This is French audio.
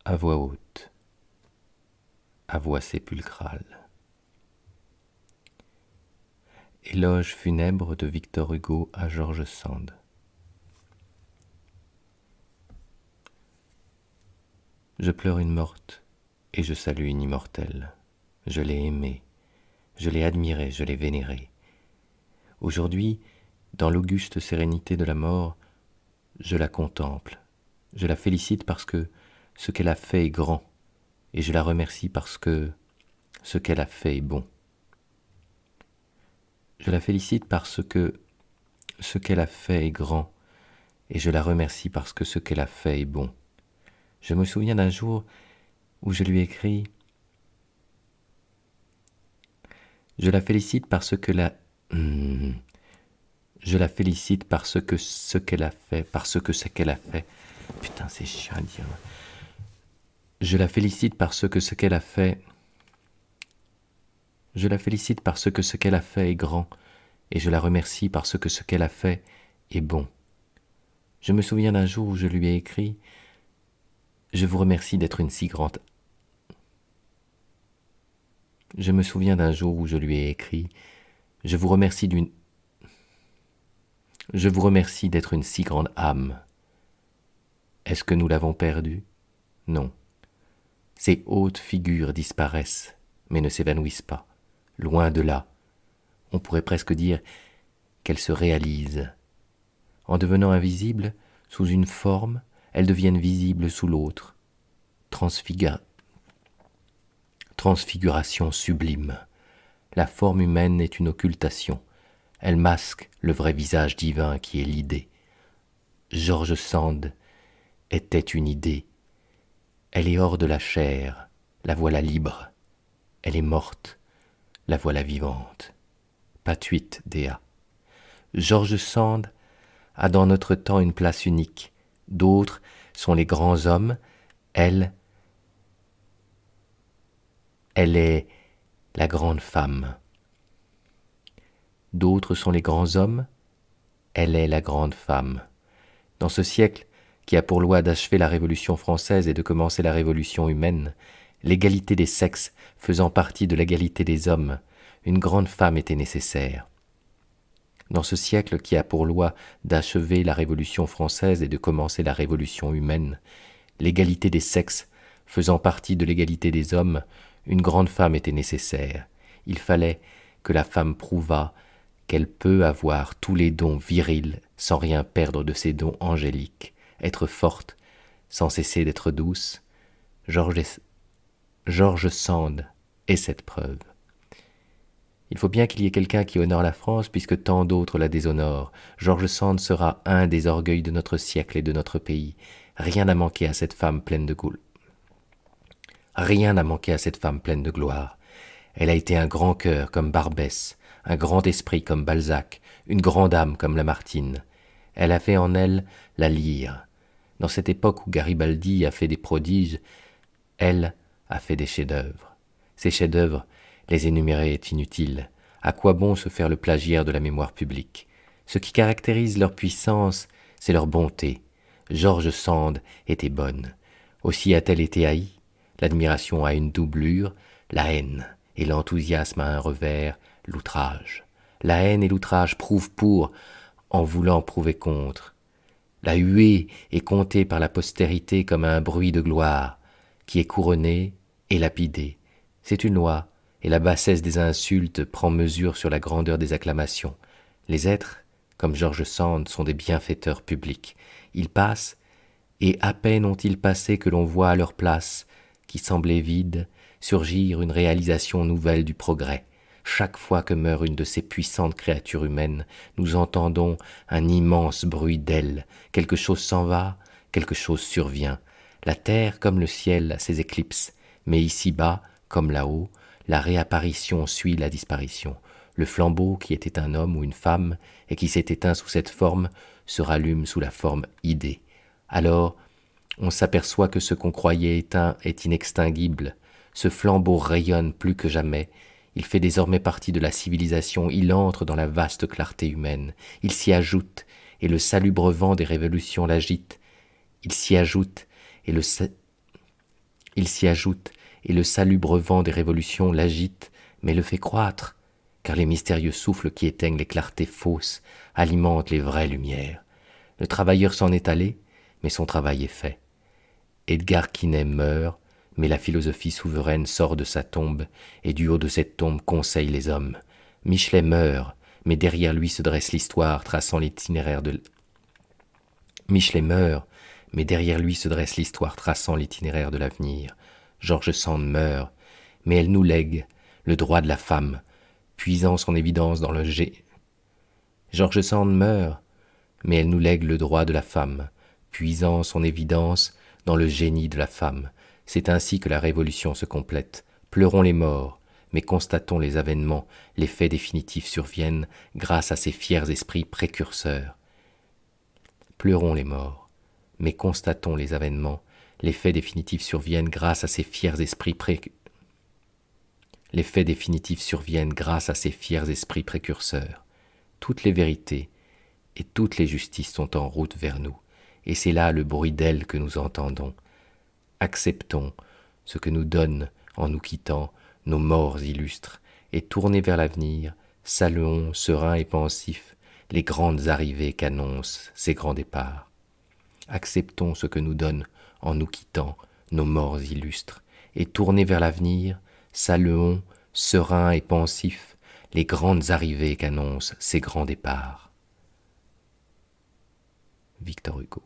à voix haute, à voix sépulcrale. Éloge funèbre de Victor Hugo à George Sand. Je pleure une morte et je salue une immortelle. Je l'ai aimée, je l'ai admirée, je l'ai vénérée. Aujourd'hui, dans l'auguste sérénité de la mort, je la contemple, je la félicite parce que ce qu'elle a fait est grand, et je la remercie parce que ce qu'elle a fait est bon. Je la félicite parce que ce qu'elle a fait est grand, et je la remercie parce que ce qu'elle a fait est bon. Je me souviens d'un jour où je lui ai écrit « Je la félicite parce que Je la félicite parce que ce qu'elle a fait, parce que ce qu'elle a fait... » Putain, c'est chiant à dire. Je la félicite parce que ce qu'elle a fait... Je la félicite parce que ce qu'elle a fait est grand, et je la remercie parce que ce qu'elle a fait est bon. Je me souviens d'un jour où je lui ai écrit « Je vous remercie d'être une si grande... » Je me souviens d'un jour où je lui ai écrit « Je vous remercie d'être une si grande âme. » Est-ce que nous l'avons perdue ? Non. Ces hautes figures disparaissent, mais ne s'évanouissent pas. Loin de là, on pourrait presque dire qu'elles se réalisent. En devenant invisibles sous une forme, elles deviennent visibles sous l'autre. Transfiguration sublime. La forme humaine est une occultation. Elle masque le vrai visage divin qui est l'idée. George Sand était une idée. Elle est hors de la chair, la voilà libre. Elle est morte, la voilà vivante. Patuit Dea. George Sand a dans notre temps une place unique. D'autres sont les grands hommes. Elle est la grande femme. D'autres sont les grands hommes. Elle est la grande femme. Dans ce siècle qui a pour loi d'achever la Révolution française et de commencer la Révolution humaine, l'égalité des sexes faisant partie de l'égalité des hommes, une grande femme était nécessaire. Dans ce siècle qui a pour loi d'achever la Révolution française et de commencer la Révolution humaine, l'égalité des sexes faisant partie de l'égalité des hommes, une grande femme était nécessaire. Il fallait que la femme prouvât qu'elle peut avoir tous les dons virils sans rien perdre de ses dons angéliques, être forte sans cesser d'être douce. George Sand est cette preuve. Il faut bien qu'il y ait quelqu'un qui honore la France puisque tant d'autres la déshonorent. George Sand sera un des orgueils de notre siècle et de notre pays. Rien n'a manqué à cette femme pleine de goût. Rien n'a manqué à cette femme pleine de gloire. Elle a été un grand cœur comme Barbès, un grand esprit comme Balzac, une grande âme comme Lamartine. Elle a fait en elle la lyre. Dans cette époque où Garibaldi a fait des prodiges, elle a fait des chefs-d'œuvre. Ces chefs-d'œuvre, les énumérer est inutile. À quoi bon se faire le plagiaire de la mémoire publique ? Ce qui caractérise leur puissance, c'est leur bonté. George Sand était bonne. Aussi a-t-elle été haïe. L'admiration a une doublure, la haine, et l'enthousiasme a un revers, l'outrage. La haine et l'outrage prouvent pour, en voulant prouver contre. La huée est comptée par la postérité comme un bruit de gloire, qui est couronné et lapidé. C'est une loi, et la bassesse des insultes prend mesure sur la grandeur des acclamations. Les êtres, comme George Sand, sont des bienfaiteurs publics. Ils passent, et à peine ont-ils passé que l'on voit à leur place, qui semblait vide, surgir une réalisation nouvelle du progrès. Chaque fois que meurt une de ces puissantes créatures humaines, nous entendons un immense bruit d'ailes. Quelque chose s'en va, quelque chose survient. La terre, comme le ciel, a ses éclipses, mais ici-bas, comme là-haut, la réapparition suit la disparition. Le flambeau qui était un homme ou une femme et qui s'est éteint sous cette forme se rallume sous la forme idée. Alors, on s'aperçoit que ce qu'on croyait éteint est inextinguible. Ce flambeau rayonne plus que jamais. Il fait désormais partie de la civilisation. Il entre dans la vaste clarté humaine. Il s'y ajoute, et le salubre vent des révolutions l'agite. Il s'y ajoute, et Il s'y ajoute, et le salubre vent des révolutions l'agite, mais le fait croître, car les mystérieux souffles qui éteignent les clartés fausses alimentent les vraies lumières. Le travailleur s'en est allé, mais son travail est fait. Edgar Quinet meurt, mais la philosophie souveraine sort de sa tombe, et du haut de cette tombe conseille les hommes. Michelet meurt, mais derrière lui se dresse l'histoire traçant l'itinéraire de... Michelet meurt, mais derrière lui se dresse l'histoire traçant l'itinéraire de l'avenir. George Sand meurt, mais elle nous lègue le droit de la femme, puisant son évidence dans le G. George Sand meurt, mais elle nous lègue le droit de la femme, puisant son évidence dans le génie de la femme. C'est ainsi que la révolution se complète. Pleurons les morts, mais constatons les avènements, les faits définitifs surviennent grâce à ces fiers esprits précurseurs. Pleurons les morts, mais constatons les avènements, les faits définitifs surviennent grâce à ces fiers esprits Les faits définitifs surviennent grâce à ces fiers esprits précurseurs. Toutes les vérités et toutes les justices sont en route vers nous, et c'est là le bruit d'ailes que nous entendons. Acceptons ce que nous donnent, en nous quittant, nos morts illustres, et tournés vers l'avenir, saluons, sereins et pensifs, les grandes arrivées qu'annoncent ces grands départs. Acceptons ce que nous donnent, en nous quittant, nos morts illustres, et tournés vers l'avenir, saluons, sereins et pensifs, les grandes arrivées qu'annoncent ces grands départs. Victor Hugo.